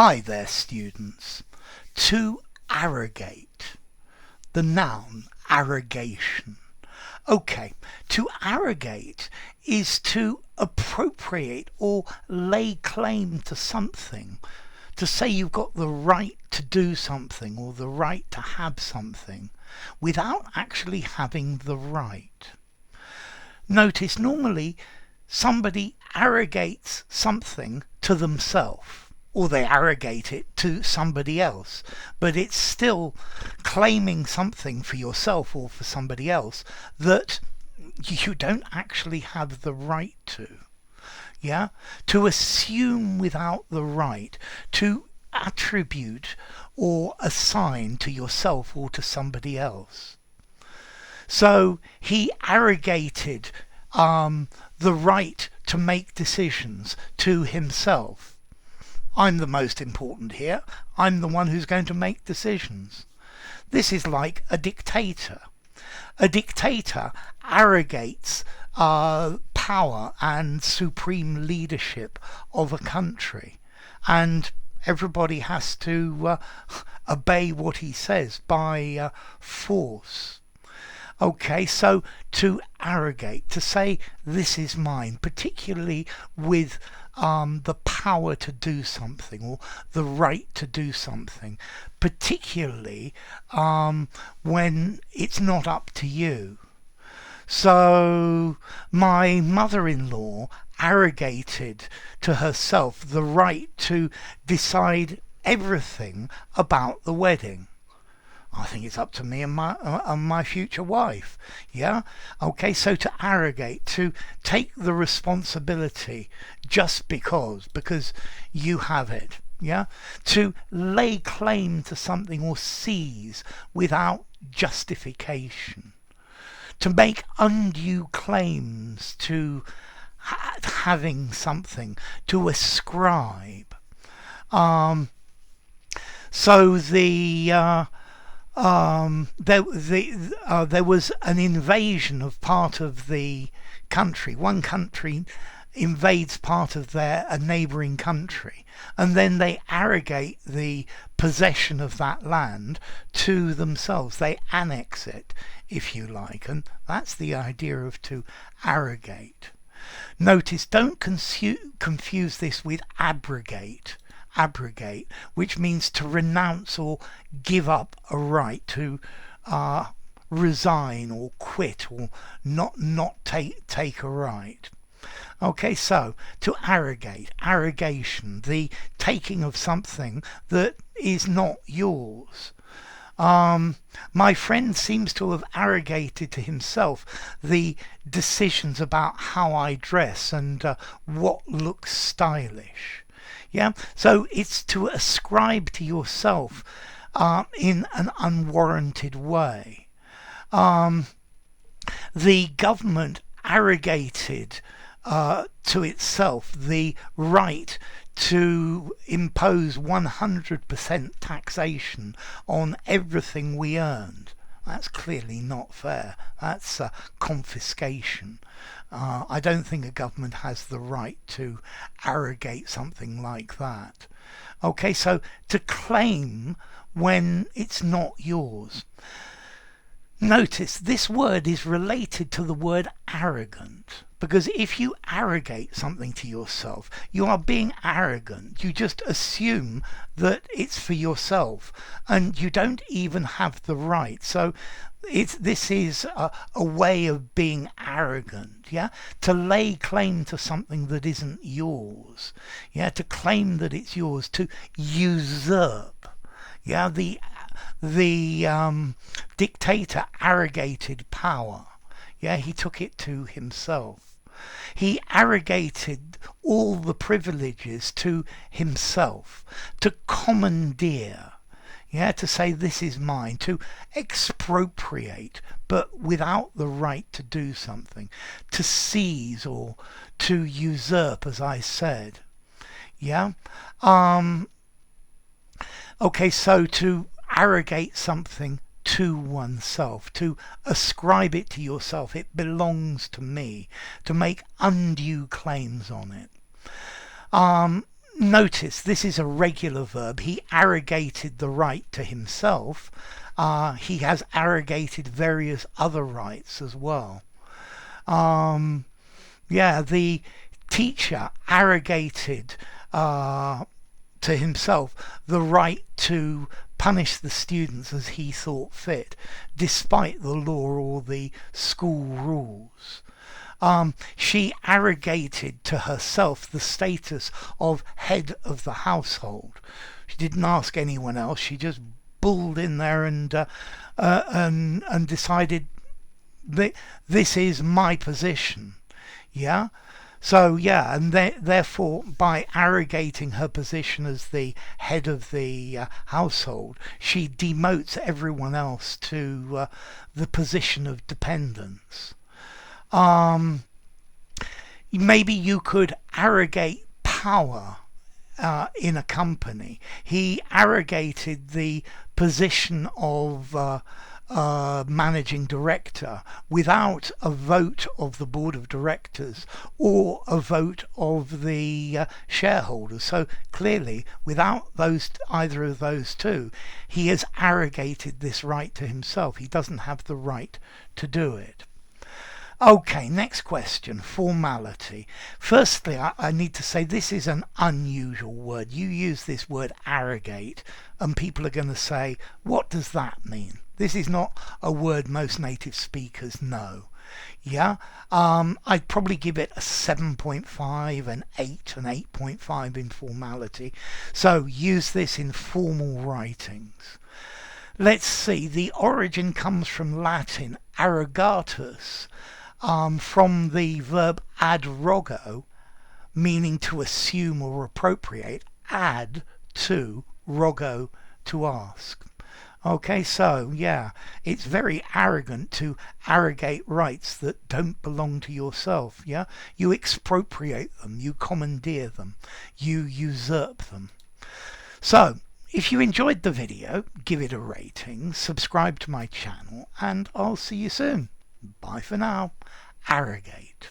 Hi there, students. To arrogate. The noun arrogation. Okay, to arrogate is to appropriate or lay claim to something. To say you've got the right to do something or the right to have something without actually having the right. Notice normally somebody arrogates something to themselves, or they arrogate it to somebody else, but it's still claiming something for yourself or for somebody else that you don't actually have the right to. Yeah? To assume without the right, to attribute or assign to yourself or to somebody else. So he arrogated the right to make decisions to himself. I'm the most important here. I'm the one who's going to make decisions. This is like a dictator. A dictator arrogates power and supreme leadership of a country, and everybody has to obey what he says by force. Okay, so to arrogate, to say this is mine, particularly with the power to do something or the right to do something, particularly when it's not up to you. So my mother-in-law arrogated to herself the right to decide everything about the wedding. I think it's up to me and my future wife. Yeah? Okay, so to arrogate, to take the responsibility just because you have it. Yeah? To lay claim to something or seize without justification. To make undue claims to having something, to ascribe. So there was an invasion of part of the country. One country invades part of a neighbouring country, and then they arrogate the possession of that land to themselves. They annex it, if you like, and that's the idea of to arrogate. Notice, don't confuse this with abrogate, which means to renounce or give up a right, to resign or quit or not take a right. Okay, so to arrogate, arrogation, the taking of something that is not yours. My friend seems to have arrogated to himself the decisions about how I dress and what looks stylish. Yeah, so it's to ascribe to yourself in an unwarranted way. The government arrogated to itself the right to impose 100% taxation on everything we earned. That's clearly not fair. That's confiscation. I don't think a government has the right to arrogate something like that. Okay, so to claim when it's not yours. Notice this word is related to the word arrogant, because if you arrogate something to yourself, you are being arrogant. You just assume that it's for yourself and you don't even have the right. So this is a way of being arrogant, yeah? To lay claim to something that isn't yours, yeah? To claim that it's yours, to usurp, yeah? The dictator arrogated power. Yeah, he took it to himself. He arrogated all the privileges to himself, to commandeer. Yeah, to say this is mine, to expropriate, but without the right to do something, to seize or to usurp, as I said. Yeah. Okay, so to arrogate something to oneself, to ascribe it to yourself, it belongs to me, to make undue claims on it. Notice this is a regular verb. He arrogated the right to himself. He has arrogated various other rights as well. Yeah, the teacher arrogated to himself the right to punish the students as he thought fit, despite the law or the school rules. She arrogated to herself the status of head of the household. She didn't ask anyone else. She just bulled in there and decided that this is my position. Yeah. So yeah, and therefore, by arrogating her position as the head of the household, she demotes everyone else to the position of dependence. Maybe you could arrogate power in a company. He arrogated the position of managing director without a vote of the board of directors or a vote of the shareholders. So clearly, without either of those two, he has arrogated this right to himself. He doesn't have the right to do it. Okay, next question, formality. Firstly, I need to say this is an unusual word. You use this word arrogate and people are going to say, what does that mean? This is not a word most native speakers know. Yeah, I'd probably give it a 7.5, an 8, an 8.5 in formality. So use this in formal writings. Let's see, the origin comes from Latin arrogatus, from the verb ad rogo, meaning to assume or appropriate, ad to, rogo to ask. Okay, so yeah, it's very arrogant to arrogate rights that don't belong to yourself. Yeah, you expropriate them, you commandeer them, you usurp them. So if you enjoyed the video, give it a rating, subscribe to my channel, and I'll see you soon. Bye for now. Arrogate.